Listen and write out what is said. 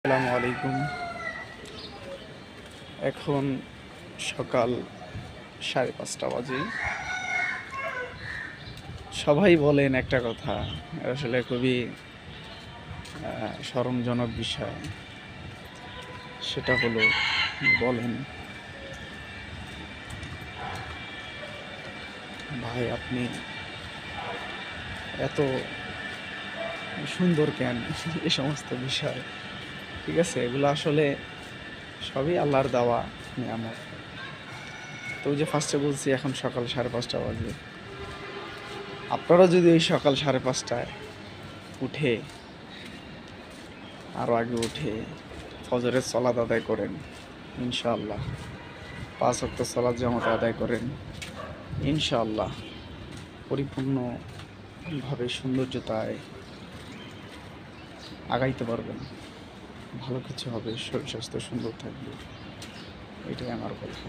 আসসালামু আলাইকুম। এখন সকাল 5:30 বাজে। সবাই বলেন একটা কথা, আসলে খুবই শরমজনক বিষয়। সেটা হলো, বলেন, ভাই আপনি এত সুন্দর কেন? এ সমস্ত বিষয়, ঠিক আছে, এগুলো আসলে সবই আল্লাহর দেওয়া নিয়ামত। তো ওই যে ফার্স্টে বলছি এখন সকাল 5:30 বাজে। আপনারা যদি ওই সকাল 5:30টায় উঠে, আরও আগে উঠে ফজরের সলাত আদায় করেন, ইনশাআল্লাহ 5 ওয়াক্ত সলাত জামাতে আদায় করেন, ইনশাআল্লাহ পরিপূর্ণভাবে সৌন্দর্যতায় আগাইতে পারবেন। ভালো কিছু হবে, শরীর স্বাস্থ্য সুন্দর থাকবে, এটাই আমার কথা।